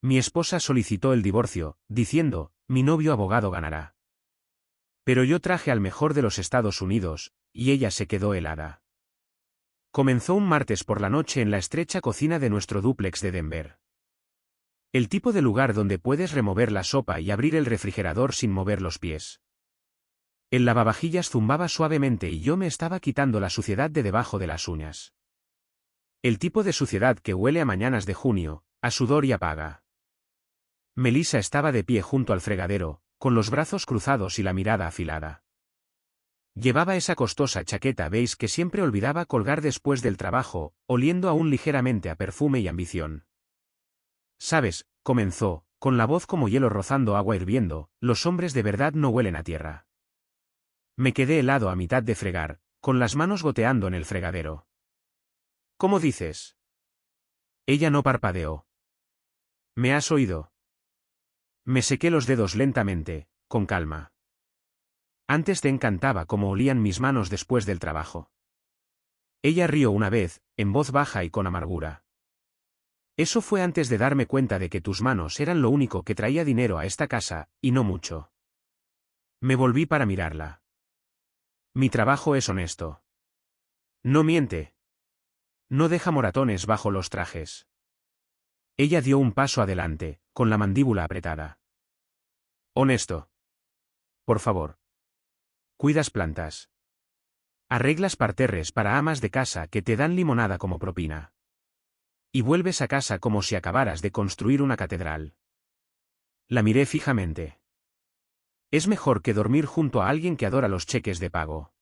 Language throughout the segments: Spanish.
Mi esposa solicitó el divorcio, diciendo, mi novio abogado ganará. Pero yo traje al mejor de los Estados Unidos, y ella se quedó helada. Comenzó un martes por la noche en la estrecha cocina de nuestro dúplex de Denver. El tipo de lugar donde puedes remover la sopa y abrir el refrigerador sin mover los pies. El lavavajillas zumbaba suavemente y yo me estaba quitando la suciedad de debajo de las uñas. El tipo de suciedad que huele a mañanas de junio, a sudor y a paga. Melissa estaba de pie junto al fregadero, con los brazos cruzados y la mirada afilada. Llevaba esa costosa chaqueta beige que siempre olvidaba colgar después del trabajo, oliendo aún ligeramente a perfume y ambición. «Sabes», comenzó, con la voz como hielo rozando agua hirviendo, «los hombres de verdad no huelen a tierra». Me quedé helado a mitad de fregar, con las manos goteando en el fregadero. «¿Cómo dices?» Ella no parpadeó. «¿Me has oído?» Me sequé los dedos lentamente, con calma. Antes te encantaba cómo olían mis manos después del trabajo. Ella rió una vez, en voz baja y con amargura. Eso fue antes de darme cuenta de que tus manos eran lo único que traía dinero a esta casa, y no mucho. Me volví para mirarla. Mi trabajo es honesto. No miente. No deja moratones bajo los trajes. Ella dio un paso adelante, con la mandíbula apretada. Honesto. Por favor. Cuidas plantas. Arreglas parterres para amas de casa que te dan limonada como propina. Y vuelves a casa como si acabaras de construir una catedral. La miré fijamente. Es mejor que dormir junto a alguien que adora los cheques de pago.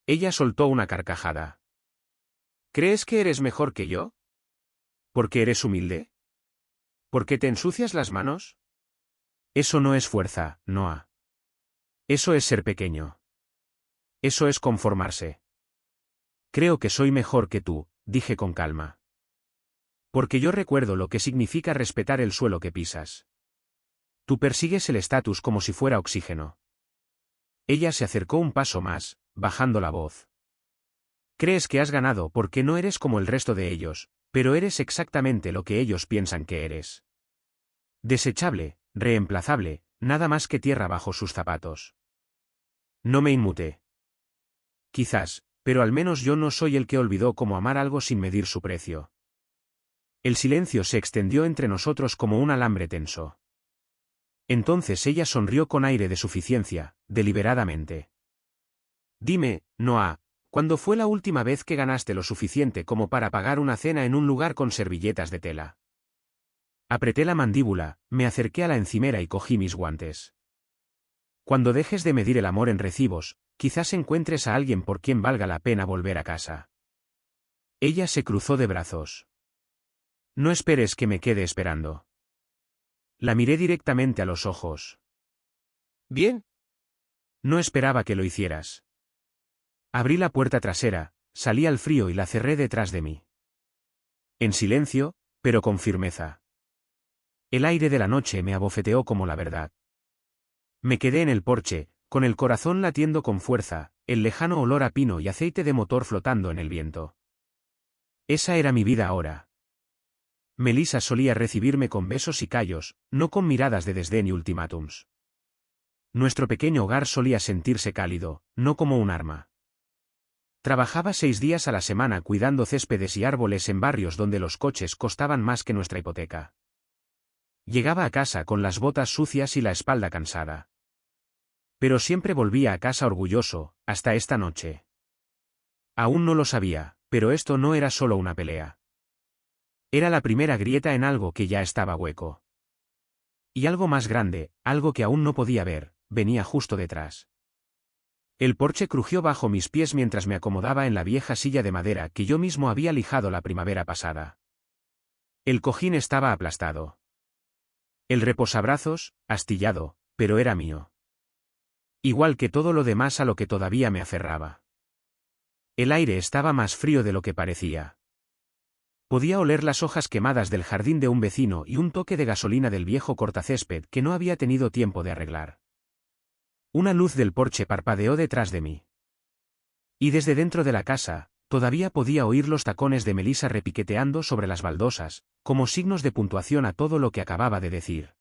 Ella soltó una carcajada. ¿Crees que eres mejor que yo? ¿Porque eres humilde? ¿Porque te ensucias las manos? Eso no es fuerza, Noah. Eso es ser pequeño. Eso es conformarse. Creo que soy mejor que tú, dije con calma. Porque yo recuerdo lo que significa respetar el suelo que pisas. Tú persigues el estatus como si fuera oxígeno. Ella se acercó un paso más, bajando la voz. Crees que has ganado porque no eres como el resto de ellos, pero eres exactamente lo que ellos piensan que eres. Desechable, reemplazable, nada más que tierra bajo sus zapatos. No me inmuté. Quizás, pero al menos yo no soy el que olvidó cómo amar algo sin medir su precio. El silencio se extendió entre nosotros como un alambre tenso. Entonces ella sonrió con aire de suficiencia, deliberadamente. Dime, Noah, ¿cuándo fue la última vez que ganaste lo suficiente como para pagar una cena en un lugar con servilletas de tela? Apreté la mandíbula, me acerqué a la encimera y cogí mis guantes. Cuando dejes de medir el amor en recibos, quizás encuentres a alguien por quien valga la pena volver a casa. Ella se cruzó de brazos. No esperes que me quede esperando. La miré directamente a los ojos. Bien. No esperaba que lo hicieras. Abrí la puerta trasera, salí al frío y la cerré detrás de mí. En silencio, pero con firmeza. El aire de la noche me abofeteó como la verdad. Me quedé en el porche, con el corazón latiendo con fuerza, el lejano olor a pino y aceite de motor flotando en el viento. Esa era mi vida ahora. Melissa solía recibirme con besos y callos, no con miradas de desdén y ultimátums. Nuestro pequeño hogar solía sentirse cálido, no como un arma. Trabajaba 6 días a la semana cuidando céspedes y árboles en barrios donde los coches costaban más que nuestra hipoteca. Llegaba a casa con las botas sucias y la espalda cansada. Pero siempre volvía a casa orgulloso, hasta esta noche. Aún no lo sabía, pero esto no era solo una pelea. Era la primera grieta en algo que ya estaba hueco. Y algo más grande, algo que aún no podía ver, venía justo detrás. El porche crujió bajo mis pies mientras me acomodaba en la vieja silla de madera que yo mismo había lijado la primavera pasada. El cojín estaba aplastado. El reposabrazos, astillado, pero era mío. Igual que todo lo demás a lo que todavía me aferraba. El aire estaba más frío de lo que parecía. Podía oler las hojas quemadas del jardín de un vecino y un toque de gasolina del viejo cortacésped que no había tenido tiempo de arreglar. Una luz del porche parpadeó detrás de mí. Y desde dentro de la casa, todavía podía oír los tacones de Melissa repiqueteando sobre las baldosas, como signos de puntuación a todo lo que acababa de decir.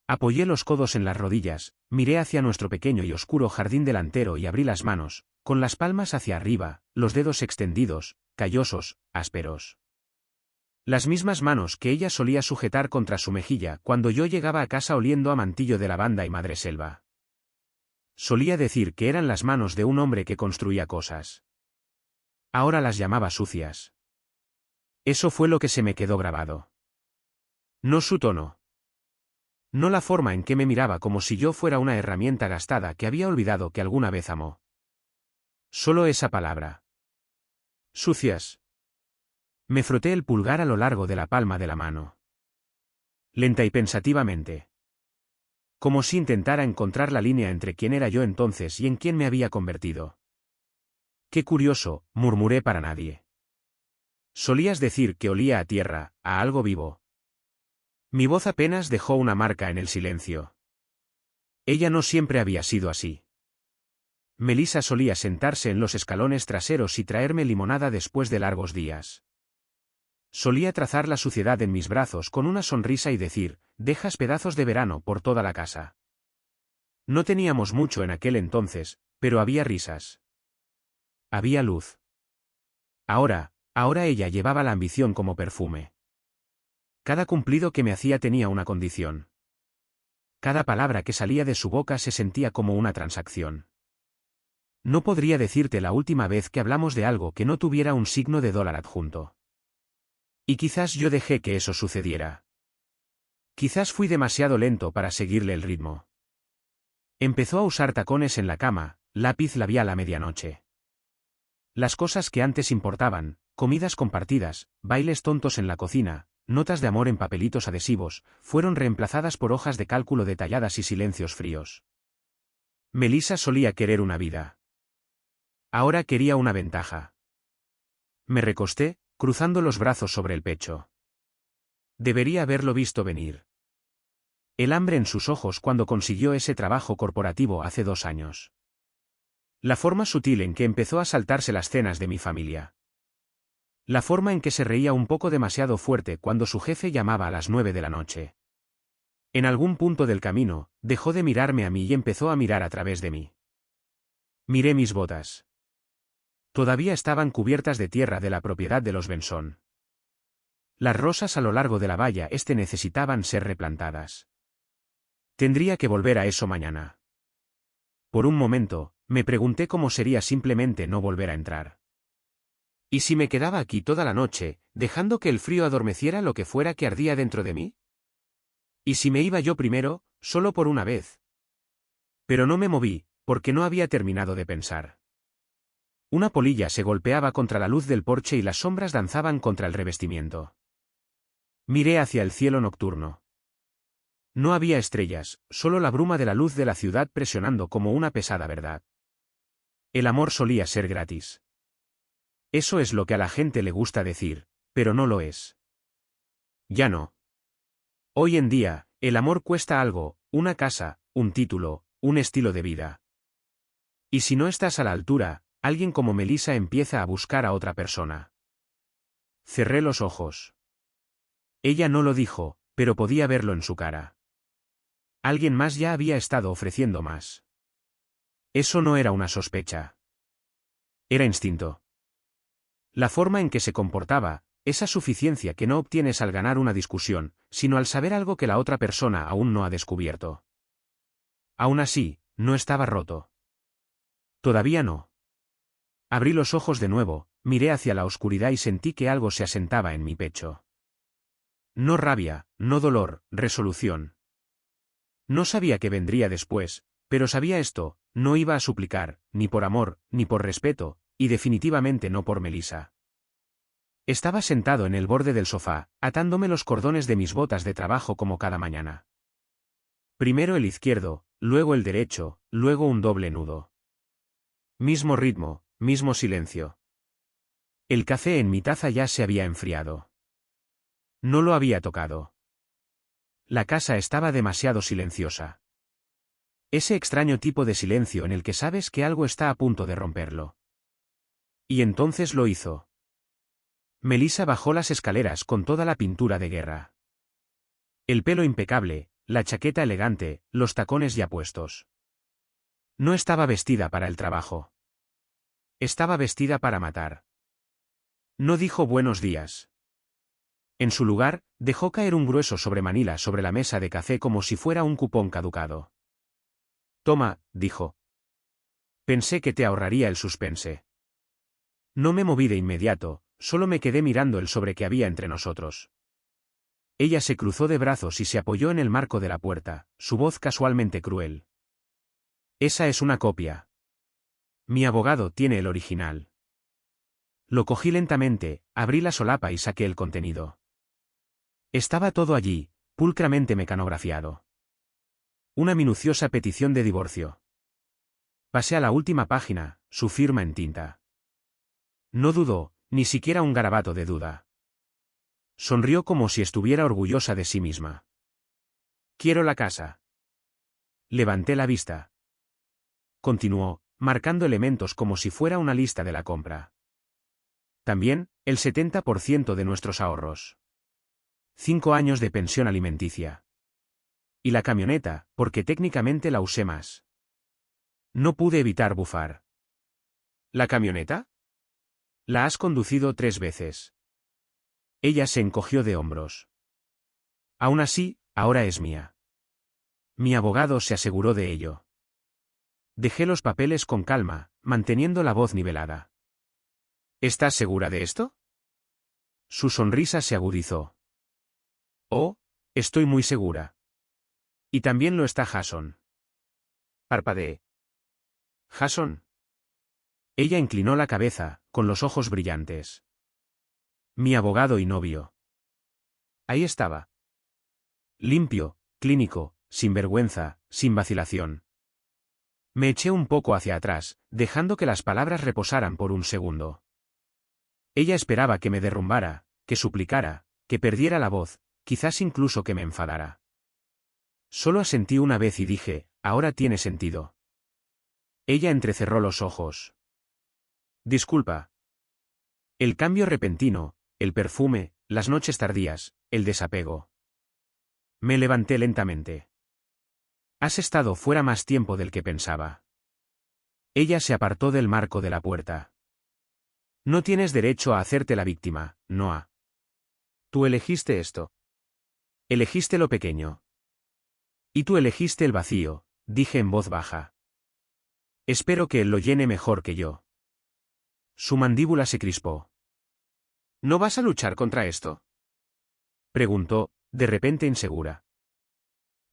Apoyé los codos en las rodillas, miré hacia nuestro pequeño y oscuro jardín delantero y abrí las manos, con las palmas hacia arriba, los dedos extendidos, callosos, ásperos. Las mismas manos que ella solía sujetar contra su mejilla cuando yo llegaba a casa oliendo a mantillo de lavanda y madreselva. Solía decir que eran las manos de un hombre que construía cosas. Ahora las llamaba sucias. Eso fue lo que se me quedó grabado. No su tono. No la forma en que me miraba como si yo fuera una herramienta gastada que había olvidado que alguna vez amó. Solo esa palabra. Sucias. Me froté el pulgar a lo largo de la palma de la mano. Lenta y pensativamente. Como si intentara encontrar la línea entre quién era yo entonces y en quién me había convertido. Qué curioso, murmuré para nadie. Solías decir que olía a tierra, a algo vivo. Mi voz apenas dejó una marca en el silencio. Ella no siempre había sido así. Melissa solía sentarse en los escalones traseros y traerme limonada después de largos días. Solía trazar la suciedad en mis brazos con una sonrisa y decir, dejas pedazos de verano por toda la casa. No teníamos mucho en aquel entonces, pero había risas. Había luz. Ahora ella llevaba la ambición como perfume. Cada cumplido que me hacía tenía una condición. Cada palabra que salía de su boca se sentía como una transacción. No podría decirte la última vez que hablamos de algo que no tuviera un signo de dólar adjunto. Y quizás yo dejé que eso sucediera. Quizás fui demasiado lento para seguirle el ritmo. Empezó a usar tacones en la cama, lápiz labial a medianoche. Las cosas que antes importaban, comidas compartidas, bailes tontos en la cocina, notas de amor en papelitos adhesivos, fueron reemplazadas por hojas de cálculo detalladas y silencios fríos. Melissa solía querer una vida. Ahora quería una ventaja. Me recosté, cruzando los brazos sobre el pecho. Debería haberlo visto venir. El hambre en sus ojos cuando consiguió ese trabajo corporativo hace 2 años. La forma sutil en que empezó a saltarse las cenas de mi familia. La forma en que se reía un poco demasiado fuerte cuando su jefe llamaba a las 9 de la noche. En algún punto del camino, dejó de mirarme a mí y empezó a mirar a través de mí. Miré mis botas. Todavía estaban cubiertas de tierra de la propiedad de los Benson. Las rosas a lo largo de la valla necesitaban ser replantadas. Tendría que volver a eso mañana. Por un momento, me pregunté cómo sería simplemente no volver a entrar. ¿Y si me quedaba aquí toda la noche, dejando que el frío adormeciera lo que fuera que ardía dentro de mí? ¿Y si me iba yo primero, solo por una vez? Pero no me moví, porque no había terminado de pensar. Una polilla se golpeaba contra la luz del porche y las sombras danzaban contra el revestimiento. Miré hacia el cielo nocturno. No había estrellas, solo la bruma de la luz de la ciudad presionando como una pesada verdad. El amor solía ser gratis. Eso es lo que a la gente le gusta decir, pero no lo es. Ya no. Hoy en día, el amor cuesta algo, una casa, un título, un estilo de vida. Y si no estás a la altura, alguien como Melissa empieza a buscar a otra persona. Cerré los ojos. Ella no lo dijo, pero podía verlo en su cara. Alguien más ya había estado ofreciendo más. Eso no era una sospecha. Era instinto. La forma en que se comportaba, esa suficiencia que no obtienes al ganar una discusión, sino al saber algo que la otra persona aún no ha descubierto. Aún así, no estaba roto. Todavía no. Abrí los ojos de nuevo, miré hacia la oscuridad y sentí que algo se asentaba en mi pecho. No rabia, no dolor, resolución. No sabía qué vendría después, pero sabía esto, no iba a suplicar, ni por amor, ni por respeto, y definitivamente no por Melissa. Estaba sentado en el borde del sofá, atándome los cordones de mis botas de trabajo como cada mañana. Primero el izquierdo, luego el derecho, luego un doble nudo. Mismo ritmo, mismo silencio. El café en mi taza ya se había enfriado. No lo había tocado. La casa estaba demasiado silenciosa. Ese extraño tipo de silencio en el que sabes que algo está a punto de romperlo. Y entonces lo hizo. Melissa bajó las escaleras con toda la pintura de guerra. El pelo impecable, la chaqueta elegante, los tacones ya puestos. No estaba vestida para el trabajo. Estaba vestida para matar. No dijo buenos días. En su lugar, dejó caer un grueso sobremanila sobre la mesa de café como si fuera un cupón caducado. Toma, dijo. Pensé que te ahorraría el suspense. No me moví de inmediato, solo me quedé mirando el sobre que había entre nosotros. Ella se cruzó de brazos y se apoyó en el marco de la puerta, su voz casualmente cruel. Esa es una copia. Mi abogado tiene el original. Lo cogí lentamente, abrí la solapa y saqué el contenido. Estaba todo allí, pulcramente mecanografiado. Una minuciosa petición de divorcio. Pasé a la última página, su firma en tinta. No dudó, ni siquiera un garabato de duda. Sonrió como si estuviera orgullosa de sí misma. Quiero la casa. Levanté la vista. Continuó, marcando elementos como si fuera una lista de la compra. También, el 70% de nuestros ahorros. 5 años de pensión alimenticia. Y la camioneta, porque técnicamente la usé más. No pude evitar bufar. ¿La camioneta? La has conducido 3 veces. Ella se encogió de hombros. Aún así, ahora es mía. Mi abogado se aseguró de ello. Dejé los papeles con calma, manteniendo la voz nivelada. ¿Estás segura de esto? Su sonrisa se agudizó. Oh, estoy muy segura. Y también lo está Jason. Parpadeé. ¿Jason? Ella inclinó la cabeza, con los ojos brillantes. Mi abogado y novio. Ahí estaba. Limpio, clínico, sin vergüenza, sin vacilación. Me eché un poco hacia atrás, dejando que las palabras reposaran por un segundo. Ella esperaba que me derrumbara, que suplicara, que perdiera la voz, quizás incluso que me enfadara. Solo asentí una vez y dije, ahora tiene sentido. Ella entrecerró los ojos. Disculpa. El cambio repentino, el perfume, las noches tardías, el desapego. Me levanté lentamente. Has estado fuera más tiempo del que pensaba. Ella se apartó del marco de la puerta. No tienes derecho a hacerte la víctima, Noah. Tú elegiste esto. Elegiste lo pequeño. Y tú elegiste el vacío, dije en voz baja. Espero que él lo llene mejor que yo. Su mandíbula se crispó. ¿No vas a luchar contra esto? Preguntó, de repente insegura.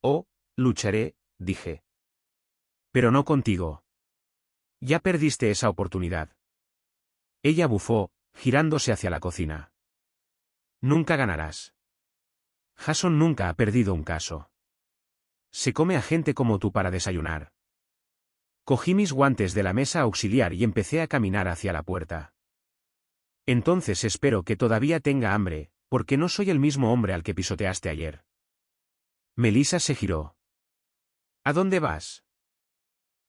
Oh, lucharé, dije. Pero no contigo. Ya perdiste esa oportunidad. Ella bufó, girándose hacia la cocina. Nunca ganarás. Jason nunca ha perdido un caso. Se come a gente como tú para desayunar. Cogí mis guantes de la mesa auxiliar y empecé a caminar hacia la puerta. Entonces espero que todavía tenga hambre, porque no soy el mismo hombre al que pisoteaste ayer. Melissa se giró. ¿A dónde vas?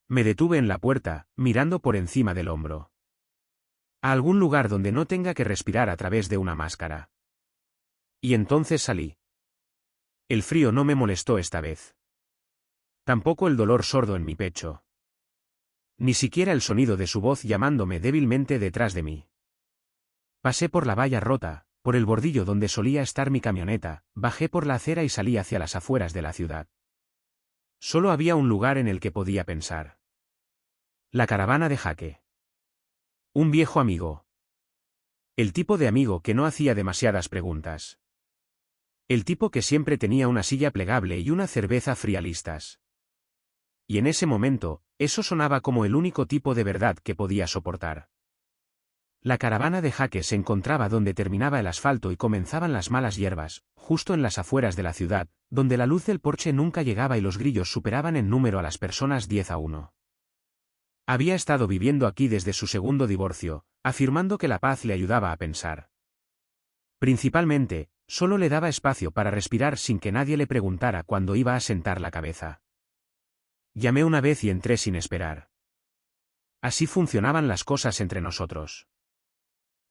Me detuve en la puerta, mirando por encima del hombro. A algún lugar donde no tenga que respirar a través de una máscara. Y entonces salí. El frío no me molestó esta vez. Tampoco el dolor sordo en mi pecho. Ni siquiera el sonido de su voz llamándome débilmente detrás de mí. Pasé por la valla rota, por el bordillo donde solía estar mi camioneta, bajé por la acera y salí hacia las afueras de la ciudad. Solo había un lugar en el que podía pensar. La caravana de Jaque. Un viejo amigo. El tipo de amigo que no hacía demasiadas preguntas. El tipo que siempre tenía una silla plegable y una cerveza fría listas. Y en ese momento, eso sonaba como el único tipo de verdad que podía soportar. La caravana de Jaque se encontraba donde terminaba el asfalto y comenzaban las malas hierbas, justo en las afueras de la ciudad, donde la luz del porche nunca llegaba y los grillos superaban en número a las personas 10-1. Había estado viviendo aquí desde su segundo divorcio, afirmando que la paz le ayudaba a pensar. Principalmente, solo le daba espacio para respirar sin que nadie le preguntara cuándo iba a sentar la cabeza. Llamé una vez y entré sin esperar. Así funcionaban las cosas entre nosotros.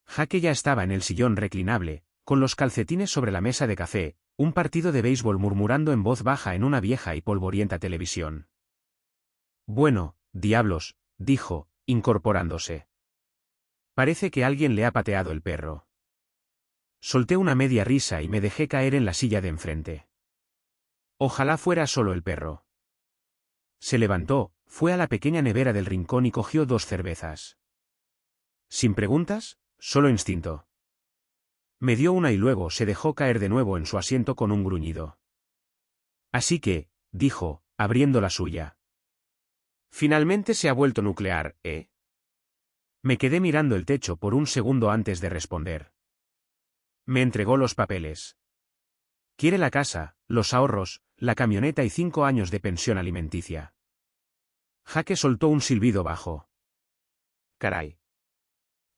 Jake ya estaba en el sillón reclinable, con los calcetines sobre la mesa de café, un partido de béisbol murmurando en voz baja en una vieja y polvorienta televisión. Bueno, diablos, dijo, incorporándose. Parece que alguien le ha pateado el perro. Solté una media risa y me dejé caer en la silla de enfrente. Ojalá fuera solo el perro. Se levantó, fue a la pequeña nevera del rincón y cogió 2 cervezas. Sin preguntas, solo instinto. Me dio una y luego se dejó caer de nuevo en su asiento con un gruñido. Así que, dijo, abriendo la suya. Finalmente se ha vuelto nuclear, ¿eh? Me quedé mirando el techo por un segundo antes de responder. Me entregó los papeles. Quiere la casa, los ahorros, la camioneta y 5 años de pensión alimenticia. Jake soltó un silbido bajo. Caray.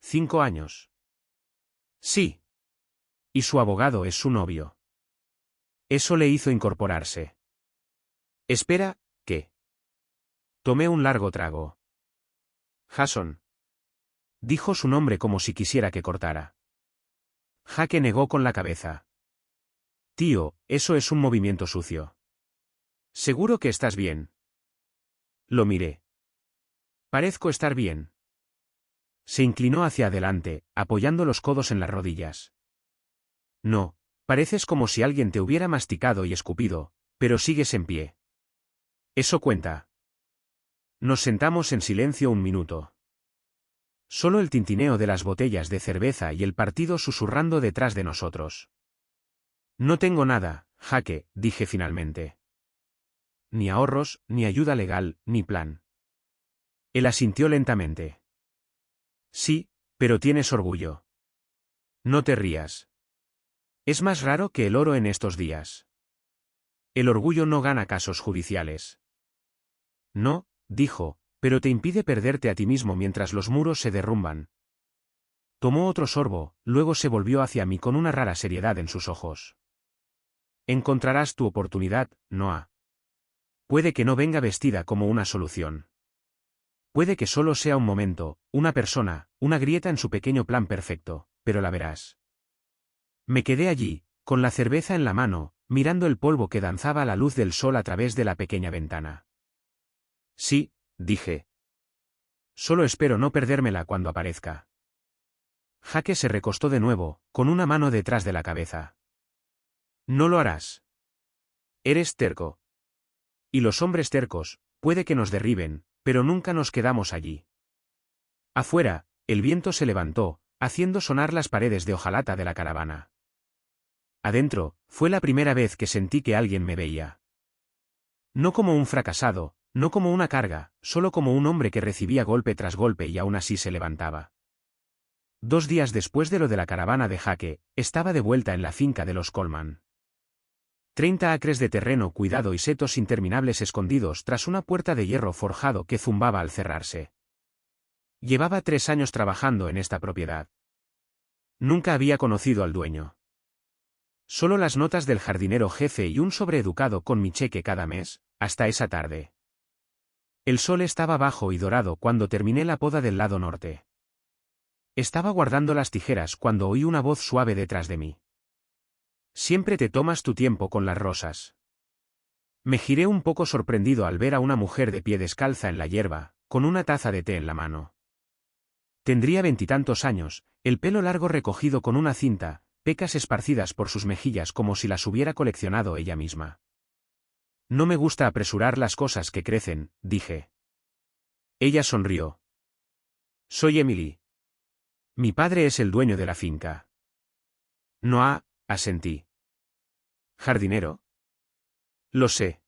5 años. Sí. Y su abogado es su novio. Eso le hizo incorporarse. Espera, ¿qué? Tomé un largo trago. Jason. Dijo su nombre como si quisiera que cortara. Jake negó con la cabeza. Tío, eso es un movimiento sucio. ¿Seguro que estás bien? Lo miré. Parezco estar bien. Se inclinó hacia adelante, apoyando los codos en las rodillas. No, pareces como si alguien te hubiera masticado y escupido, pero sigues en pie. Eso cuenta. Nos sentamos en silencio un minuto. Solo el tintineo de las botellas de cerveza y el partido susurrando detrás de nosotros. No tengo nada, Jake, dije finalmente. Ni ahorros, ni ayuda legal, ni plan. Él asintió lentamente. Sí, pero tienes orgullo. No te rías. Es más raro que el oro en estos días. El orgullo no gana casos judiciales. No, dijo, pero te impide perderte a ti mismo mientras los muros se derrumban. Tomó otro sorbo, luego se volvió hacia mí con una rara seriedad en sus ojos. Encontrarás tu oportunidad, Noah. Puede que no venga vestida como una solución. Puede que solo sea un momento, una persona, una grieta en su pequeño plan perfecto, pero la verás. Me quedé allí, con la cerveza en la mano, mirando el polvo que danzaba a la luz del sol a través de la pequeña ventana. Sí, dije. Solo espero no perdérmela cuando aparezca. Jake se recostó de nuevo, con una mano detrás de la cabeza. No lo harás. Eres terco. Y los hombres tercos, puede que nos derriben, pero nunca nos quedamos allí. Afuera, el viento se levantó, haciendo sonar las paredes de hojalata de la caravana. Adentro, fue la primera vez que sentí que alguien me veía. No como un fracasado, no como una carga, solo como un hombre que recibía golpe tras golpe y aún así se levantaba. 2 días después de lo de la caravana de Jake, estaba de vuelta en la finca de los Coleman. 30 acres de terreno cuidado y setos interminables escondidos tras una puerta de hierro forjado que zumbaba al cerrarse. Llevaba 3 años trabajando en esta propiedad. Nunca había conocido al dueño. Solo las notas del jardinero jefe y un sobreeducado con mi cheque cada mes, hasta esa tarde. El sol estaba bajo y dorado cuando terminé la poda del lado norte. Estaba guardando las tijeras cuando oí una voz suave detrás de mí. Siempre te tomas tu tiempo con las rosas. Me giré un poco sorprendido al ver a una mujer de pie descalza en la hierba, con una taza de té en la mano. Tendría 20 y tantos años, el pelo largo recogido con una cinta, pecas esparcidas por sus mejillas como si las hubiera coleccionado ella misma. No me gusta apresurar las cosas que crecen, dije. Ella sonrió. Soy Emily. Mi padre es el dueño de la finca. Noah, asentí. ¿Jardinero? Lo sé.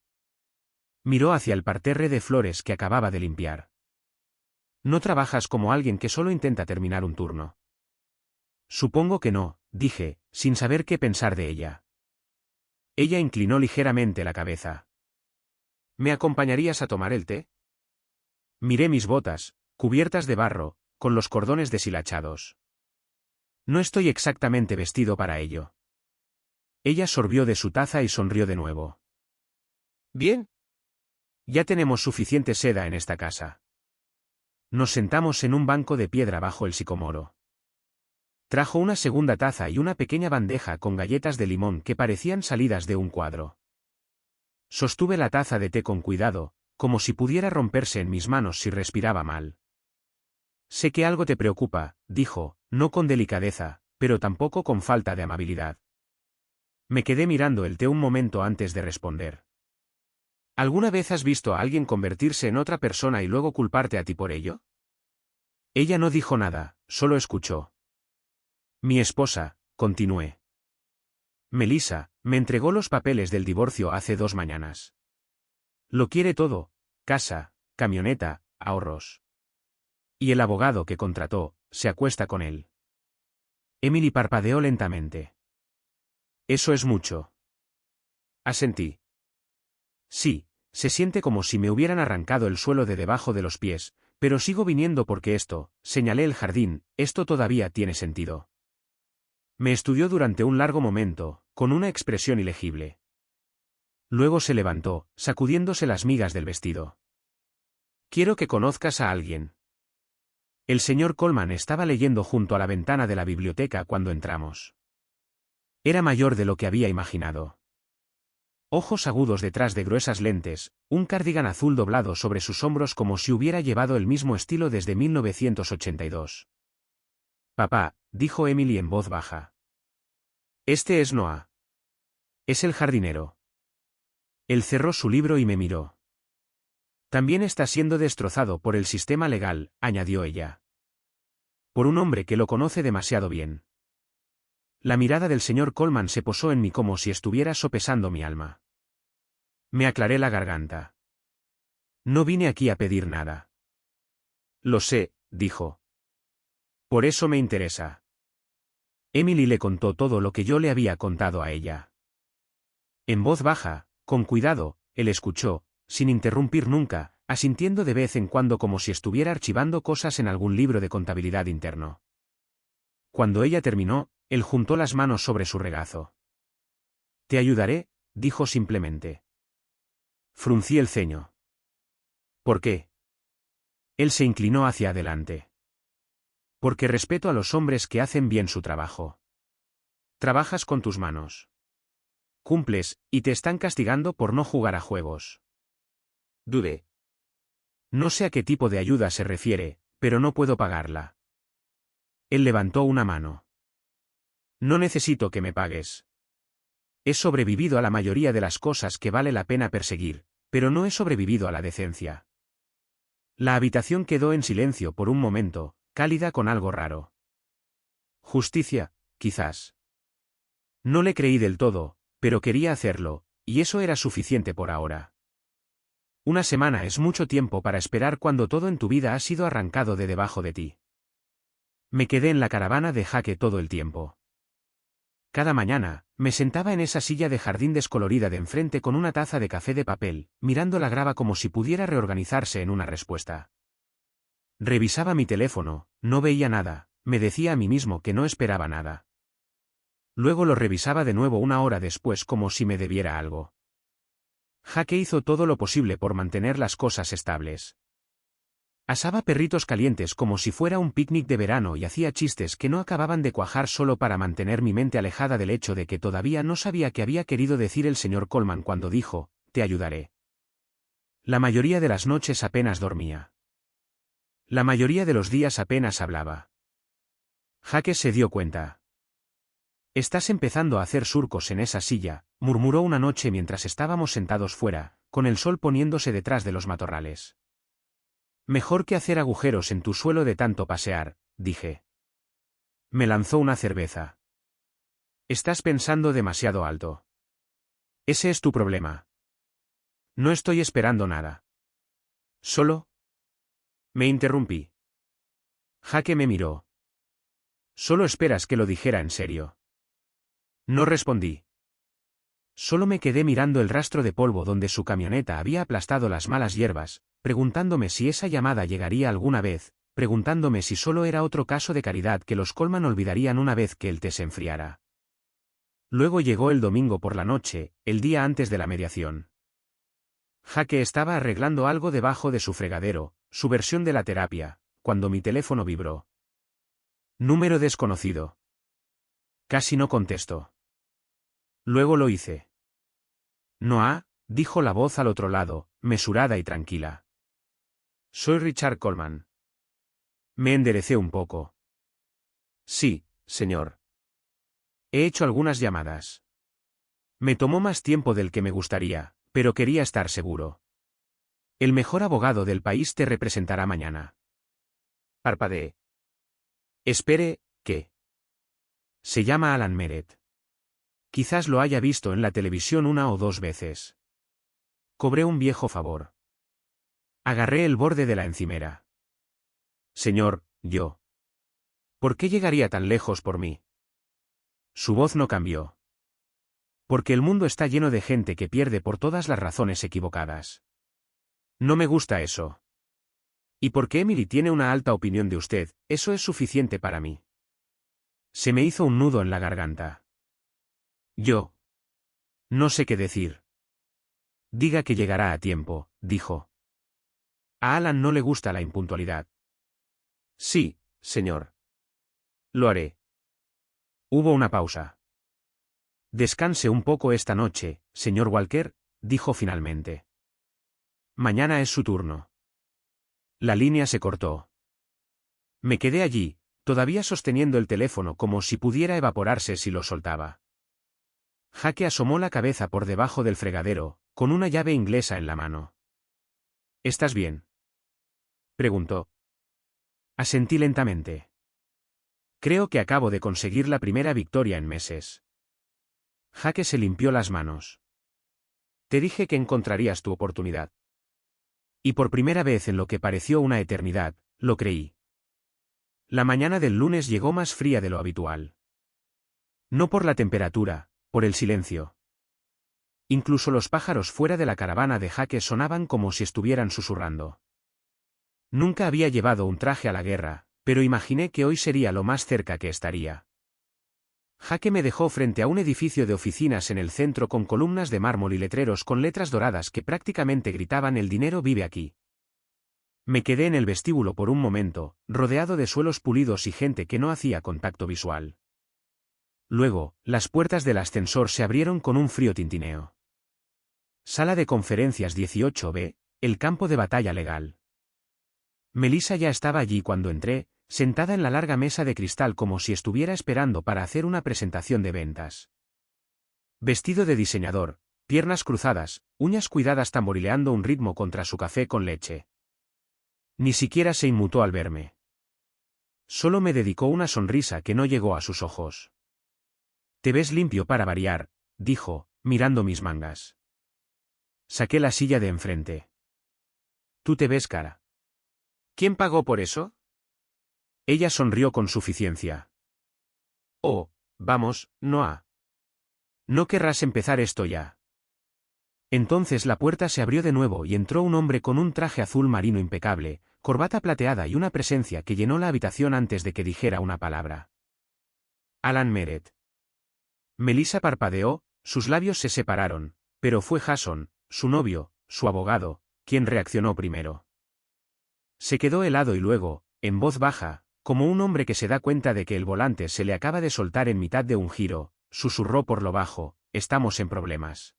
Miró hacia el parterre de flores que acababa de limpiar. No trabajas como alguien que solo intenta terminar un turno. Supongo que no, dije, sin saber qué pensar de ella. Ella inclinó ligeramente la cabeza. ¿Me acompañarías a tomar el té? Miré mis botas, cubiertas de barro, con los cordones deshilachados. No estoy exactamente vestido para ello. Ella sorbió de su taza y sonrió de nuevo. Bien. Ya tenemos suficiente seda en esta casa. Nos sentamos en un banco de piedra bajo el sicomoro. Trajo una segunda taza y una pequeña bandeja con galletas de limón que parecían salidas de un cuadro. Sostuve la taza de té con cuidado, como si pudiera romperse en mis manos si respiraba mal. Sé que algo te preocupa, dijo, no con delicadeza, pero tampoco con falta de amabilidad. Me quedé mirando el té un momento antes de responder. ¿Alguna vez has visto a alguien convertirse en otra persona y luego culparte a ti por ello? Ella no dijo nada, solo escuchó. Mi esposa, continué. Melissa, me entregó los papeles del divorcio hace 2 mañanas. Lo quiere todo: casa, camioneta, ahorros. Y el abogado que contrató se acuesta con él. Emily parpadeó lentamente. Eso es mucho. Asentí. Sí, se siente como si me hubieran arrancado el suelo de debajo de los pies, pero sigo viniendo porque esto, señalé el jardín, esto todavía tiene sentido. Me estudió durante un largo momento, con una expresión ilegible. Luego se levantó, sacudiéndose las migas del vestido. Quiero que conozcas a alguien. El señor Coleman estaba leyendo junto a la ventana de la biblioteca cuando entramos. Era mayor de lo que había imaginado. Ojos agudos detrás de gruesas lentes, un cardigan azul doblado sobre sus hombros como si hubiera llevado el mismo estilo desde 1982. Papá, dijo Emily en voz baja. Este es Noah. Es el jardinero. Él cerró su libro y me miró. También está siendo destrozado por el sistema legal, añadió ella. Por un hombre que lo conoce demasiado bien. La mirada del señor Coleman se posó en mí como si estuviera sopesando mi alma. Me aclaré la garganta. No vine aquí a pedir nada. Lo sé, dijo. Por eso me interesa. Emily le contó todo lo que yo le había contado a ella. En voz baja, con cuidado, él escuchó, sin interrumpir nunca, asintiendo de vez en cuando como si estuviera archivando cosas en algún libro de contabilidad interno. Cuando ella terminó, él juntó las manos sobre su regazo. Te ayudaré, dijo simplemente. Fruncí el ceño. ¿Por qué? Él se inclinó hacia adelante. Porque respeto a los hombres que hacen bien su trabajo. Trabajas con tus manos. Cumples, y te están castigando por no jugar a juegos. Dudé. No sé a qué tipo de ayuda se refiere, pero no puedo pagarla. Él levantó una mano. No necesito que me pagues. He sobrevivido a la mayoría de las cosas que vale la pena perseguir, pero no he sobrevivido a la decencia. La habitación quedó en silencio por un momento, cálida con algo raro. Justicia, quizás. No le creí del todo, pero quería hacerlo, y eso era suficiente por ahora. Una semana es mucho tiempo para esperar cuando todo en tu vida ha sido arrancado de debajo de ti. Me quedé en la caravana de Jaque todo el tiempo. Cada mañana, me sentaba en esa silla de jardín descolorida de enfrente con una taza de café de papel, mirando la grava como si pudiera reorganizarse en una respuesta. Revisaba mi teléfono, no veía nada, me decía a mí mismo que no esperaba nada. Luego lo revisaba de nuevo 1 hora después como si me debiera algo. Jaque hizo todo lo posible por mantener las cosas estables. Asaba perritos calientes como si fuera un picnic de verano y hacía chistes que no acababan de cuajar solo para mantener mi mente alejada del hecho de que todavía no sabía qué había querido decir el señor Coleman cuando dijo, te ayudaré. La mayoría de las noches apenas dormía. La mayoría de los días apenas hablaba. Jaque se dio cuenta. Estás empezando a hacer surcos en esa silla, murmuró una noche mientras estábamos sentados fuera, con el sol poniéndose detrás de los matorrales. Mejor que hacer agujeros en tu suelo de tanto pasear, dije. Me lanzó una cerveza. Estás pensando demasiado alto. Ese es tu problema. No estoy esperando nada. ¿Solo? Me interrumpí. Jaque me miró. Solo esperas que lo dijera en serio. No respondí. Solo me quedé mirando el rastro de polvo donde su camioneta había aplastado las malas hierbas, preguntándome si esa llamada llegaría alguna vez, preguntándome si solo era otro caso de caridad que los Coleman olvidarían una vez que el té se enfriara. Luego llegó el domingo por la noche, el día antes de la mediación. Jaque estaba arreglando algo debajo de su fregadero, su versión de la terapia, cuando mi teléfono vibró. Número desconocido. Casi no contesto. Luego lo hice. Noah, dijo la voz al otro lado, mesurada y tranquila. Soy Richard Coleman. Me enderecé un poco. Sí, señor. He hecho algunas llamadas. Me tomó más tiempo del que me gustaría, pero quería estar seguro. El mejor abogado del país te representará mañana. Parpadeé. Espere, ¿qué? Se llama Alan Meret. Quizás lo haya visto en la televisión una o dos veces. Cobré un viejo favor. Agarré el borde de la encimera. Señor, yo. ¿Por qué llegaría tan lejos por mí? Su voz no cambió. Porque el mundo está lleno de gente que pierde por todas las razones equivocadas. No me gusta eso. Y porque Emily tiene una alta opinión de usted, eso es suficiente para mí. Se me hizo un nudo en la garganta. Yo. No sé qué decir. Diga que llegará a tiempo, dijo. A Alan no le gusta la impuntualidad. Sí, señor. Lo haré. Hubo una pausa. Descanse un poco esta noche, señor Walker, dijo finalmente. Mañana es su turno. La línea se cortó. Me quedé allí, todavía sosteniendo el teléfono como si pudiera evaporarse si lo soltaba. Jake asomó la cabeza por debajo del fregadero, con una llave inglesa en la mano. ¿Estás bien?, preguntó. Asentí lentamente. Creo que acabo de conseguir la primera victoria en meses. Jake se limpió las manos. Te dije que encontrarías tu oportunidad. Y por primera vez en lo que pareció una eternidad, lo creí. La mañana del lunes llegó más fría de lo habitual. No por la temperatura, por el silencio. Incluso los pájaros fuera de la caravana de Jake sonaban como si estuvieran susurrando. Nunca había llevado un traje a la guerra, pero imaginé que hoy sería lo más cerca que estaría. Jake me dejó frente a un edificio de oficinas en el centro con columnas de mármol y letreros con letras doradas que prácticamente gritaban "El dinero vive aquí". Me quedé en el vestíbulo por un momento, rodeado de suelos pulidos y gente que no hacía contacto visual. Luego, las puertas del ascensor se abrieron con un frío tintineo. Sala de conferencias 18B, el campo de batalla legal. Melissa ya estaba allí cuando entré, sentada en la larga mesa de cristal como si estuviera esperando para hacer una presentación de ventas. Vestido de diseñador, piernas cruzadas, uñas cuidadas tamborileando un ritmo contra su café con leche. Ni siquiera se inmutó al verme. Solo me dedicó una sonrisa que no llegó a sus ojos. Te ves limpio para variar, dijo, mirando mis mangas. Saqué la silla de enfrente. Tú te ves cara. ¿Quién pagó por eso? Ella sonrió con suficiencia. Oh, vamos, Noah. No querrás empezar esto ya. Entonces la puerta se abrió de nuevo y entró un hombre con un traje azul marino impecable, corbata plateada y una presencia que llenó la habitación antes de que dijera una palabra. Alan Meret. Melissa parpadeó, sus labios se separaron, pero fue Jason, su novio, su abogado, quien reaccionó primero. Se quedó helado y luego, en voz baja, como un hombre que se da cuenta de que el volante se le acaba de soltar en mitad de un giro, susurró por lo bajo: estamos en problemas.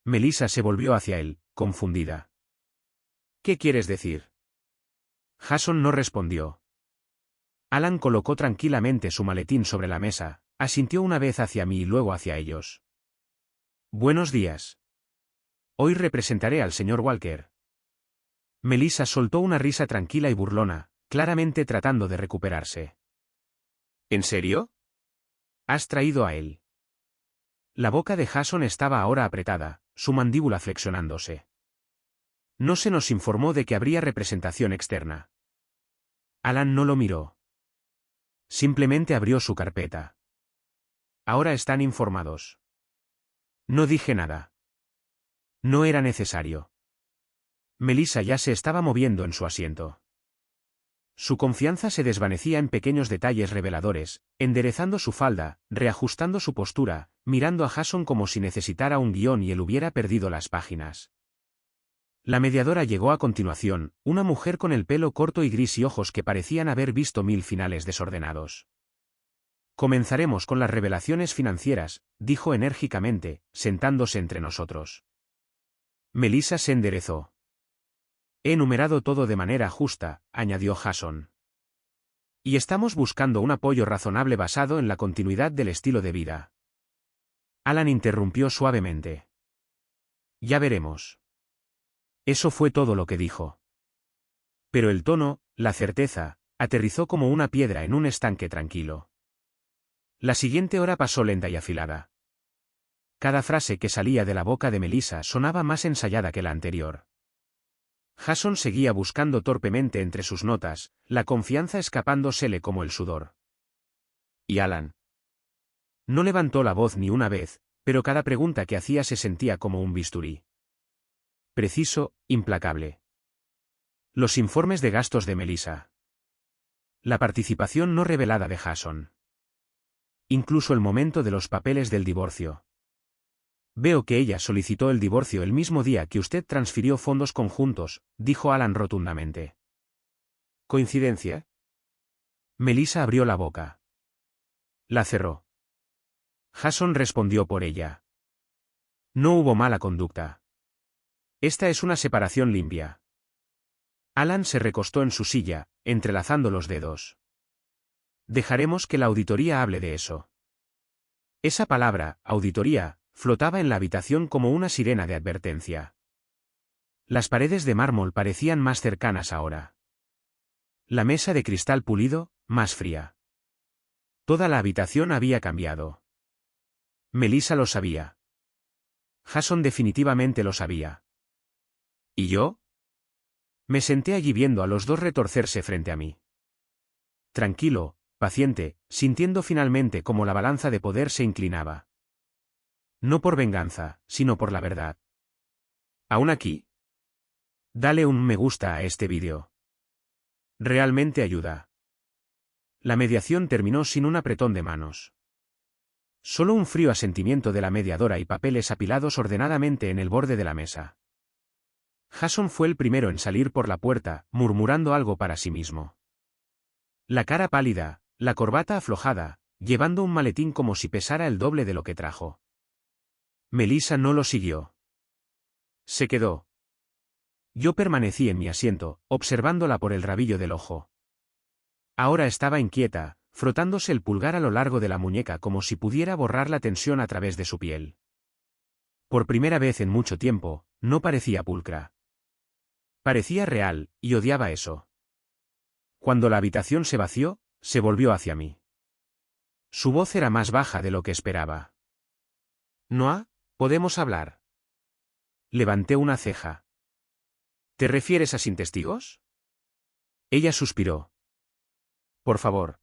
Melissa se volvió hacia él, confundida. ¿Qué quieres decir? Jason no respondió. Alan colocó tranquilamente su maletín sobre la mesa, asintió una vez hacia mí y luego hacia ellos. Buenos días. Hoy representaré al señor Walker. Melissa soltó una risa tranquila y burlona, claramente tratando de recuperarse. ¿En serio? ¿Has traído a él? La boca de Jason estaba ahora apretada, su mandíbula flexionándose. No se nos informó de que habría representación externa. Alan no lo miró. Simplemente abrió su carpeta. Ahora están informados. No dije nada. No era necesario. Melissa ya se estaba moviendo en su asiento. Su confianza se desvanecía en pequeños detalles reveladores, enderezando su falda, reajustando su postura, mirando a Jason como si necesitara un guión y él hubiera perdido las páginas. La mediadora llegó a continuación, una mujer con el pelo corto y gris y ojos que parecían haber visto 1000 finales desordenados. Comenzaremos con las revelaciones financieras, dijo enérgicamente, sentándose entre nosotros. Melissa se enderezó. He enumerado todo de manera justa, añadió Jason. Y estamos buscando un apoyo razonable basado en la continuidad del estilo de vida. Alan interrumpió suavemente. Ya veremos. Eso fue todo lo que dijo. Pero el tono, la certeza, aterrizó como una piedra en un estanque tranquilo. La siguiente hora pasó lenta y afilada. Cada frase que salía de la boca de Melissa sonaba más ensayada que la anterior. Jason seguía buscando torpemente entre sus notas, la confianza escapándosele como el sudor. ¿Y Alan? No levantó la voz ni una vez, pero cada pregunta que hacía se sentía como un bisturí. Preciso, implacable. Los informes de gastos de Melissa. La participación no revelada de Jason. Incluso el momento de los papeles del divorcio. Veo que ella solicitó el divorcio el mismo día que usted transfirió fondos conjuntos, dijo Alan rotundamente. ¿Coincidencia? Melissa abrió la boca. La cerró. Jason respondió por ella. No hubo mala conducta. Esta es una separación limpia. Alan se recostó en su silla, entrelazando los dedos. Dejaremos que la auditoría hable de eso. Esa palabra, auditoría, flotaba en la habitación como una sirena de advertencia. Las paredes de mármol parecían más cercanas ahora. La mesa de cristal pulido, más fría. Toda la habitación había cambiado. Melissa lo sabía. Jason definitivamente lo sabía. ¿Y yo? Me senté allí viendo a los dos retorcerse frente a mí. Tranquilo, paciente, sintiendo finalmente cómo la balanza de poder se inclinaba. No por venganza, sino por la verdad. ¿Aún aquí? Dale un me gusta a este vídeo. Realmente ayuda. La mediación terminó sin un apretón de manos. Solo un frío asentimiento de la mediadora y papeles apilados ordenadamente en el borde de la mesa. Jason fue el primero en salir por la puerta, murmurando algo para sí mismo. La cara pálida, la corbata aflojada, llevando un maletín como si pesara el doble de lo que trajo. Melissa no lo siguió. Se quedó. Yo permanecí en mi asiento, observándola por el rabillo del ojo. Ahora estaba inquieta, frotándose el pulgar a lo largo de la muñeca como si pudiera borrar la tensión a través de su piel. Por primera vez en mucho tiempo, no parecía pulcra. Parecía real, y odiaba eso. Cuando la habitación se vació, se volvió hacia mí. Su voz era más baja de lo que esperaba. «Noah, ¿podemos hablar?» Levanté una ceja. ¿Te refieres a sin testigos? Ella suspiró. Por favor.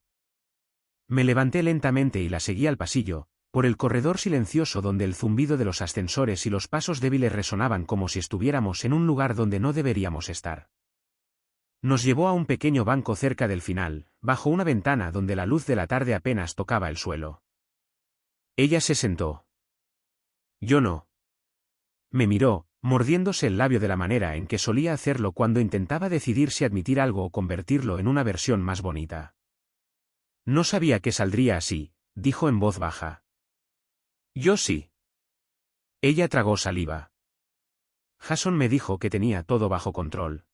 Me levanté lentamente y la seguí al pasillo, por el corredor silencioso donde el zumbido de los ascensores y los pasos débiles resonaban como si estuviéramos en un lugar donde no deberíamos estar. Nos llevó a un pequeño banco cerca del final, bajo una ventana donde la luz de la tarde apenas tocaba el suelo. Ella se sentó. Yo no. Me miró, mordiéndose el labio de la manera en que solía hacerlo cuando intentaba decidir si admitir algo o convertirlo en una versión más bonita. No sabía que saldría así, dijo en voz baja. Yo sí. Ella tragó saliva. Jason me dijo que tenía todo bajo control.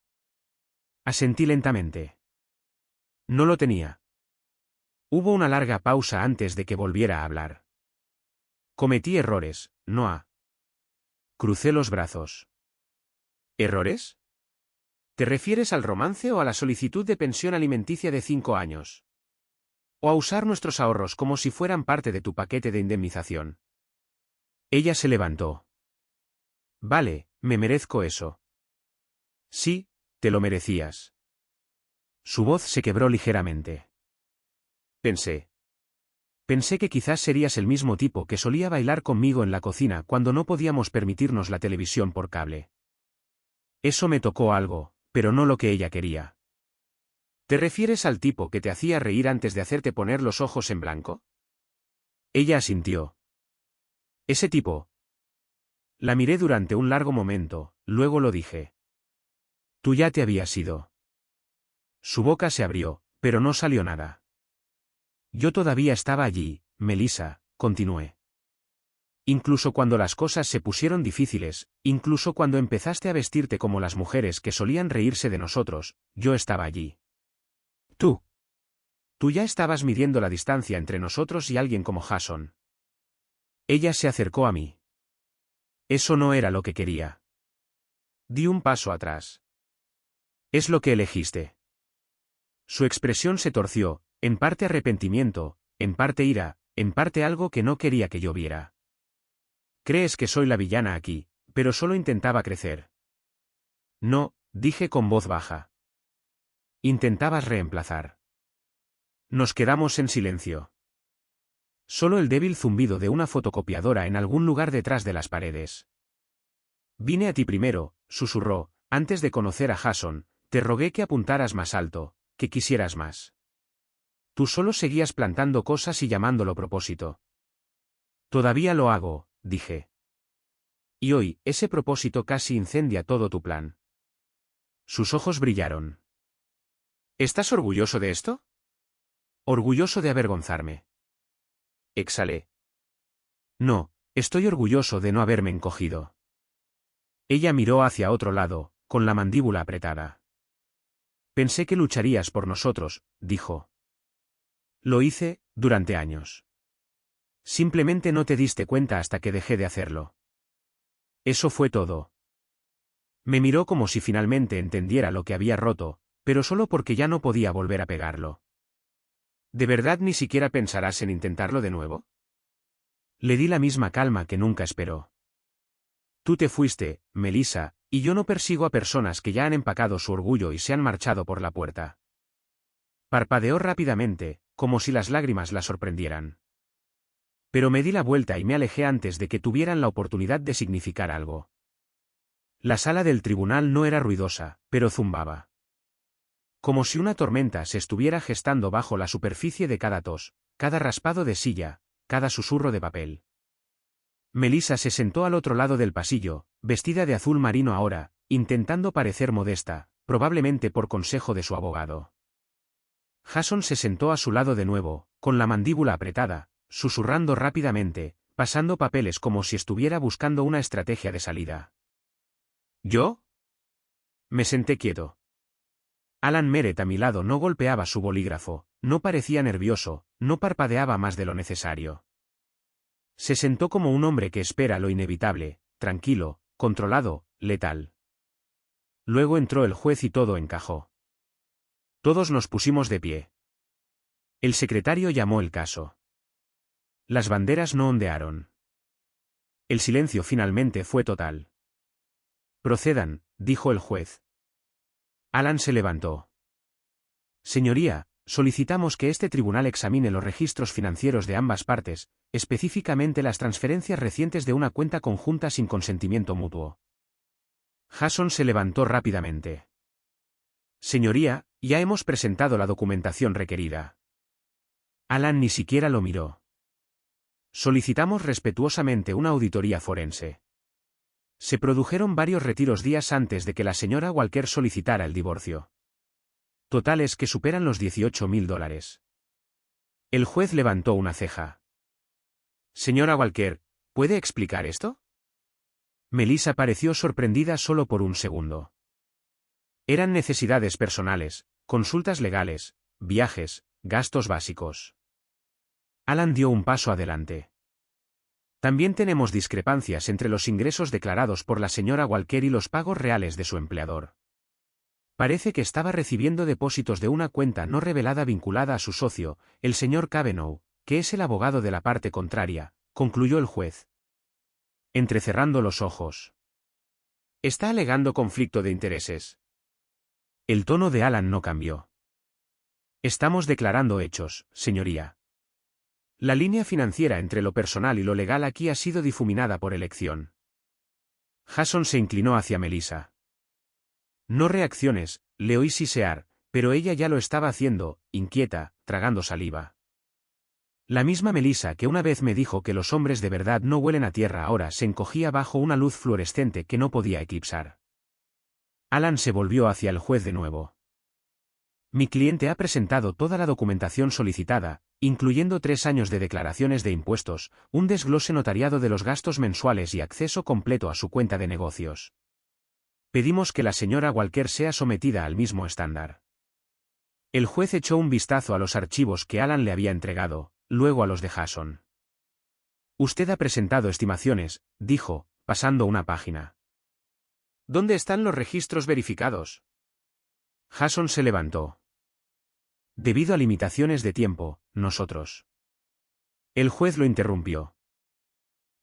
Asentí lentamente. No lo tenía. Hubo una larga pausa antes de que volviera a hablar. Cometí errores, Noah. Crucé los brazos. ¿Errores? ¿Te refieres al romance o a la solicitud de pensión alimenticia de 5 años? ¿O a usar nuestros ahorros como si fueran parte de tu paquete de indemnización? Ella se levantó. Vale, me merezco eso. Sí, te lo merecías. Su voz se quebró ligeramente. Pensé que quizás serías el mismo tipo que solía bailar conmigo en la cocina cuando no podíamos permitirnos la televisión por cable. Eso me tocó algo, pero no lo que ella quería. ¿Te refieres al tipo que te hacía reír antes de hacerte poner los ojos en blanco? Ella asintió. Ese tipo. La miré durante un largo momento, luego lo dije. Tú ya te habías ido. Su boca se abrió, pero no salió nada. Yo todavía estaba allí, Melissa, continué. Incluso cuando las cosas se pusieron difíciles, incluso cuando empezaste a vestirte como las mujeres que solían reírse de nosotros, yo estaba allí. Tú. Tú ya estabas midiendo la distancia entre nosotros y alguien como Jason. Ella se acercó a mí. Eso no era lo que quería. Di un paso atrás. Es lo que elegiste. Su expresión se torció, en parte arrepentimiento, en parte ira, en parte algo que no quería que yo viera. Crees que soy la villana aquí, pero solo intentaba crecer. No, dije con voz baja. Intentabas reemplazar. Nos quedamos en silencio. Solo el débil zumbido de una fotocopiadora en algún lugar detrás de las paredes. Vine a ti primero, susurró, antes de conocer a Jason, te rogué que apuntaras más alto, que quisieras más. Tú solo seguías plantando cosas y llamándolo propósito. Todavía lo hago, dije. Y hoy, ese propósito casi incendia todo tu plan. Sus ojos brillaron. ¿Estás orgulloso de esto? Orgulloso de avergonzarme. Exhalé. No, estoy orgulloso de no haberme encogido. Ella miró hacia otro lado, con la mandíbula apretada. Pensé que lucharías por nosotros, dijo. Lo hice, durante años. Simplemente no te diste cuenta hasta que dejé de hacerlo. Eso fue todo. Me miró como si finalmente entendiera lo que había roto, pero solo porque ya no podía volver a pegarlo. ¿De verdad ni siquiera pensarás en intentarlo de nuevo? Le di la misma calma que nunca esperó. Tú te fuiste, Melissa, y yo no persigo a personas que ya han empacado su orgullo y se han marchado por la puerta. Parpadeó rápidamente, como si las lágrimas la sorprendieran. Pero me di la vuelta y me alejé antes de que tuvieran la oportunidad de significar algo. La sala del tribunal no era ruidosa, pero zumbaba. Como si una tormenta se estuviera gestando bajo la superficie de cada tos, cada raspado de silla, cada susurro de papel. Melissa se sentó al otro lado del pasillo, vestida de azul marino ahora, intentando parecer modesta, probablemente por consejo de su abogado. Jason se sentó a su lado de nuevo, con la mandíbula apretada, susurrando rápidamente, pasando papeles como si estuviera buscando una estrategia de salida. ¿Yo? Me senté quieto. Alan Meret a mi lado no golpeaba su bolígrafo, no parecía nervioso, no parpadeaba más de lo necesario. Se sentó como un hombre que espera lo inevitable, tranquilo, controlado, letal. Luego entró el juez y todo encajó. Todos nos pusimos de pie. El secretario llamó el caso. Las banderas no ondearon. El silencio finalmente fue total. Procedan, dijo el juez. Alan se levantó. Señoría, solicitamos que este tribunal examine los registros financieros de ambas partes, específicamente las transferencias recientes de una cuenta conjunta sin consentimiento mutuo. Jason se levantó rápidamente. Señoría, ya hemos presentado la documentación requerida. Alan ni siquiera lo miró. Solicitamos respetuosamente una auditoría forense. Se produjeron varios retiros días antes de que la señora Walker solicitara el divorcio. Totales que superan los $18.000. El juez levantó una ceja. Señora Walker, ¿puede explicar esto? Melissa pareció sorprendida solo por un segundo. Eran necesidades personales, consultas legales, viajes, gastos básicos. Alan dio un paso adelante. También tenemos discrepancias entre los ingresos declarados por la señora Walker y los pagos reales de su empleador. Parece que estaba recibiendo depósitos de una cuenta no revelada vinculada a su socio, el señor Cavanaugh, que es el abogado de la parte contraria, concluyó el juez. Entrecerrando los ojos. ¿Está alegando conflicto de intereses? El tono de Alan no cambió. Estamos declarando hechos, señoría. La línea financiera entre lo personal y lo legal aquí ha sido difuminada por elección. Jason se inclinó hacia Melissa. No reacciones, le oí sisear, pero ella ya lo estaba haciendo, inquieta, tragando saliva. La misma Melissa que una vez me dijo que los hombres de verdad no huelen a tierra ahora se encogía bajo una luz fluorescente que no podía eclipsar. Alan se volvió hacia el juez de nuevo. Mi cliente ha presentado toda la documentación solicitada, incluyendo 3 años de declaraciones de impuestos, un desglose notariado de los gastos mensuales y acceso completo a su cuenta de negocios. Pedimos que la señora Walker sea sometida al mismo estándar. El juez echó un vistazo a los archivos que Alan le había entregado, luego a los de Jason. Usted ha presentado estimaciones, dijo, pasando una página. ¿Dónde están los registros verificados? Jason se levantó. Debido a limitaciones de tiempo, nosotros. El juez lo interrumpió.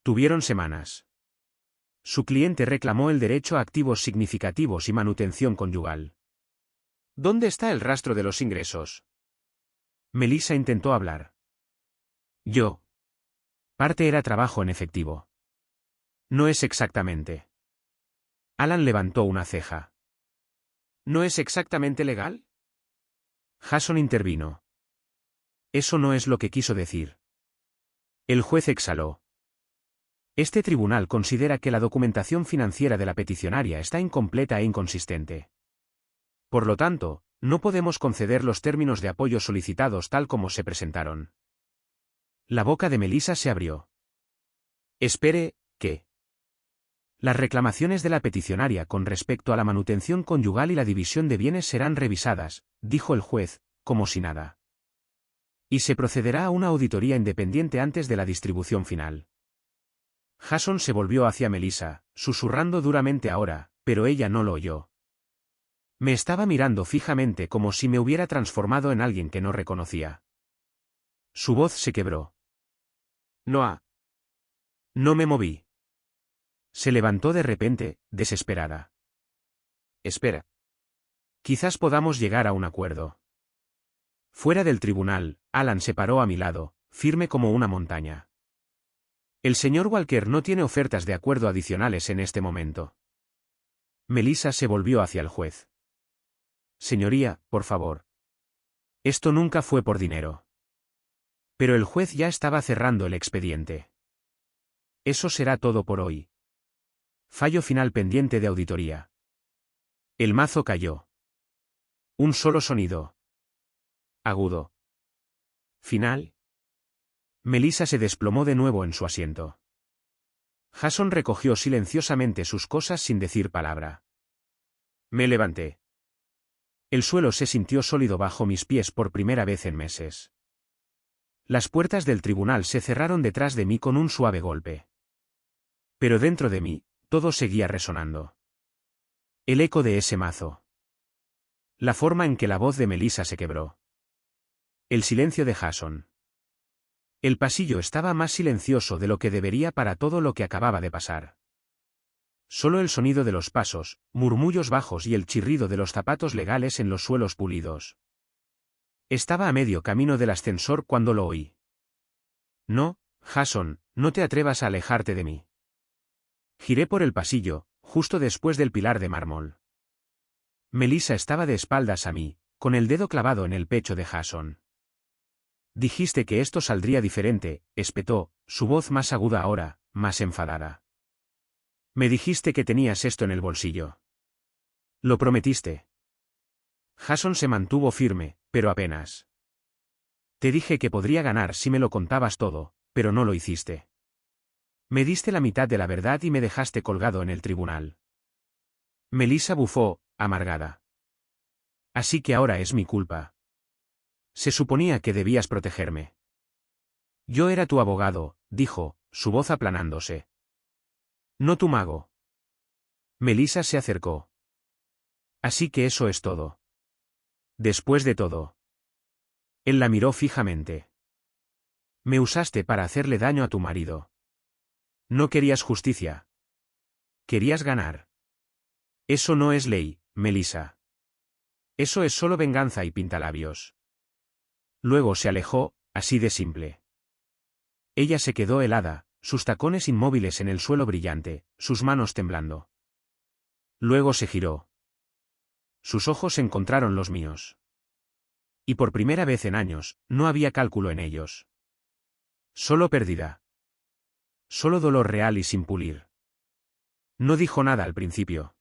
Tuvieron semanas. Su cliente reclamó el derecho a activos significativos y manutención conyugal. ¿Dónde está el rastro de los ingresos? Melissa intentó hablar. Yo. Parte era trabajo en efectivo. No es exactamente. Alan levantó una ceja. ¿No es exactamente legal? Jason intervino. Eso no es lo que quiso decir. El juez exhaló. Este tribunal considera que la documentación financiera de la peticionaria está incompleta e inconsistente. Por lo tanto, no podemos conceder los términos de apoyo solicitados tal como se presentaron. La boca de Melissa se abrió. Espere, ¿qué? Las reclamaciones de la peticionaria con respecto a la manutención conyugal y la división de bienes serán revisadas, dijo el juez, como si nada. Y se procederá a una auditoría independiente antes de la distribución final. Jason se volvió hacia Melissa, susurrando duramente ahora, pero ella no lo oyó. Me estaba mirando fijamente como si me hubiera transformado en alguien que no reconocía. Su voz se quebró. No me moví. Se levantó de repente, desesperada. Espera. Quizás podamos llegar a un acuerdo. Fuera del tribunal, Alan se paró a mi lado, firme como una montaña. El señor Walker no tiene ofertas de acuerdo adicionales en este momento. Melissa se volvió hacia el juez. Señoría, por favor. Esto nunca fue por dinero. Pero el juez ya estaba cerrando el expediente. Eso será todo por hoy. Fallo final pendiente de auditoría. El mazo cayó. Un solo sonido. Agudo. Final. Melissa se desplomó de nuevo en su asiento. Jason recogió silenciosamente sus cosas sin decir palabra. Me levanté. El suelo se sintió sólido bajo mis pies por primera vez en meses. Las puertas del tribunal se cerraron detrás de mí con un suave golpe. Pero dentro de mí, todo seguía resonando. El eco de ese mazo. La forma en que la voz de Melissa se quebró. El silencio de Jason. El pasillo estaba más silencioso de lo que debería para todo lo que acababa de pasar. Solo el sonido de los pasos, murmullos bajos y el chirrido de los zapatos legales en los suelos pulidos. Estaba a medio camino del ascensor cuando lo oí. No, Jason, no te atrevas a alejarte de mí. Giré por el pasillo, justo después del pilar de mármol. Melissa estaba de espaldas a mí, con el dedo clavado en el pecho de Jason. Dijiste que esto saldría diferente, espetó, su voz más aguda ahora, más enfadada. Me dijiste que tenías esto en el bolsillo. Lo prometiste. Jason se mantuvo firme, pero apenas. Te dije que podría ganar si me lo contabas todo, pero no lo hiciste. Me diste la mitad de la verdad y me dejaste colgado en el tribunal. Melissa bufó, amargada. Así que ahora es mi culpa. Se suponía que debías protegerme. Yo era tu abogado, dijo, su voz aplanándose. No tu mago. Melissa se acercó. Así que eso es todo. Después de todo. Él la miró fijamente. Me usaste para hacerle daño a tu marido. No querías justicia. Querías ganar. Eso no es ley, Melissa. Eso es solo venganza y pintalabios. Luego se alejó, así de simple. Ella se quedó helada, sus tacones inmóviles en el suelo brillante, sus manos temblando. Luego se giró. Sus ojos encontraron los míos. Y por primera vez en años, no había cálculo en ellos. Solo pérdida. Solo dolor real y sin pulir. No dijo nada al principio.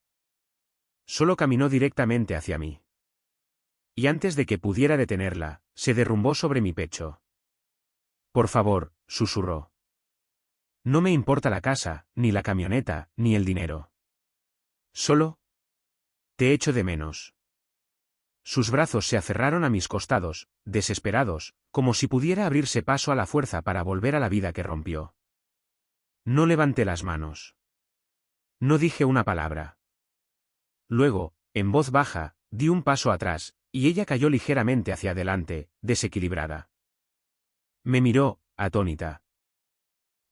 Solo caminó directamente hacia mí. Y antes de que pudiera detenerla, se derrumbó sobre mi pecho. Por favor, susurró. No me importa la casa, ni la camioneta, ni el dinero. Solo te echo de menos. Sus brazos se aferraron a mis costados, desesperados, como si pudiera abrirse paso a la fuerza para volver a la vida que rompió. No levanté las manos. No dije una palabra. Luego, en voz baja, di un paso atrás, y ella cayó ligeramente hacia adelante, desequilibrada. Me miró, atónita.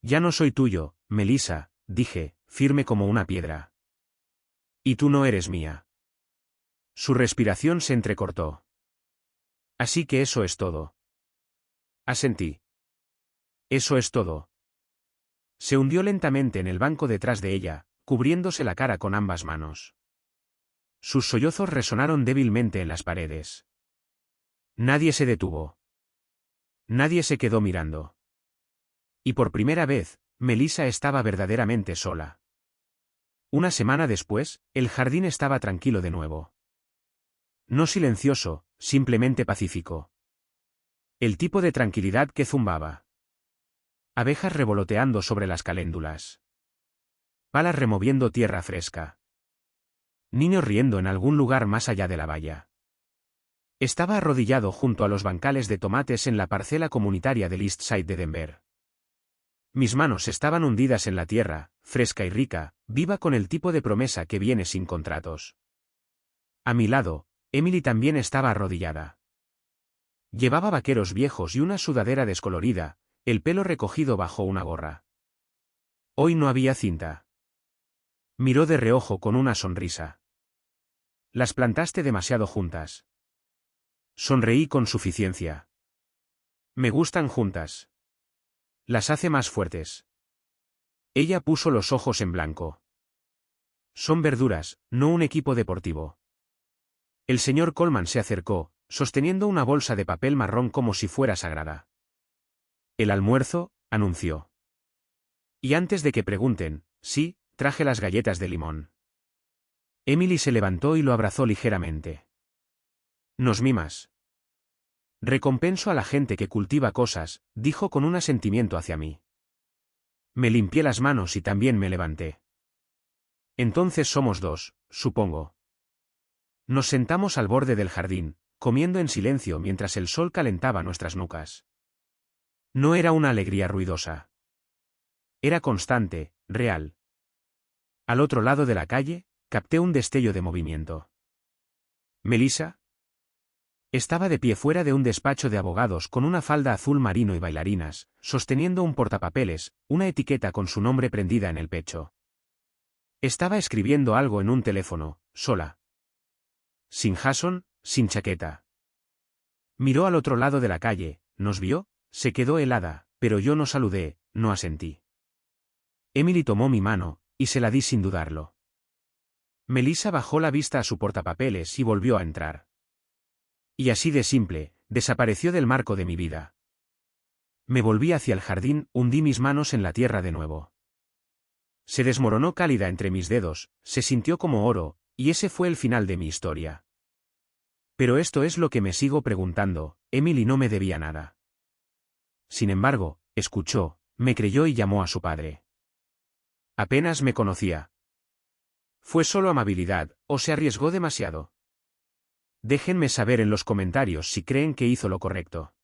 Ya no soy tuyo, Melissa, dije, firme como una piedra. Y tú no eres mía. Su respiración se entrecortó. Así que eso es todo. Asentí. Eso es todo. Se hundió lentamente en el banco detrás de ella, cubriéndose la cara con ambas manos. Sus sollozos resonaron débilmente en las paredes. Nadie se detuvo. Nadie se quedó mirando. Y por primera vez, Melissa estaba verdaderamente sola. Una semana después, el jardín estaba tranquilo de nuevo. No silencioso, simplemente pacífico. El tipo de tranquilidad que zumbaba. Abejas revoloteando sobre las caléndulas. Palas removiendo tierra fresca. Niños riendo en algún lugar más allá de la valla. Estaba arrodillado junto a los bancales de tomates en la parcela comunitaria del East Side de Denver. Mis manos estaban hundidas en la tierra, fresca y rica, viva con el tipo de promesa que viene sin contratos. A mi lado, Emily también estaba arrodillada. Llevaba vaqueros viejos y una sudadera descolorida, el pelo recogido bajo una gorra. Hoy no había cinta. Miró de reojo con una sonrisa. Las plantaste demasiado juntas. Sonreí con suficiencia. Me gustan juntas. Las hace más fuertes. Ella puso los ojos en blanco. Son verduras, no un equipo deportivo. El señor Coleman se acercó, sosteniendo una bolsa de papel marrón como si fuera sagrada. El almuerzo, anunció. Y antes de que pregunten, sí, traje las galletas de limón. Emily se levantó y lo abrazó ligeramente. Nos mimas. Recompenso a la gente que cultiva cosas, dijo con un asentimiento hacia mí. Me limpié las manos y también me levanté. Entonces somos dos, supongo. Nos sentamos al borde del jardín, comiendo en silencio mientras el sol calentaba nuestras nucas. No era una alegría ruidosa. Era constante, real. Al otro lado de la calle, capté un destello de movimiento. ¿Melissa? Estaba de pie fuera de un despacho de abogados con una falda azul marino y bailarinas, sosteniendo un portapapeles, una etiqueta con su nombre prendida en el pecho. Estaba escribiendo algo en un teléfono, sola. Sin Jason, sin chaqueta. Miró al otro lado de la calle, nos vio, se quedó helada, pero yo no saludé, no asentí. Emily tomó mi mano, y se la di sin dudarlo. Melissa bajó la vista a su portapapeles y volvió a entrar. Y así de simple, desapareció del marco de mi vida. Me volví hacia el jardín, hundí mis manos en la tierra de nuevo. Se desmoronó cálida entre mis dedos, se sintió como oro, y ese fue el final de mi historia. Pero esto es lo que me sigo preguntando, Emily no me debía nada. Sin embargo, escuchó, me creyó y llamó a su padre. Apenas me conocía. ¿Fue solo amabilidad, o se arriesgó demasiado? Déjenme saber en los comentarios si creen que hizo lo correcto.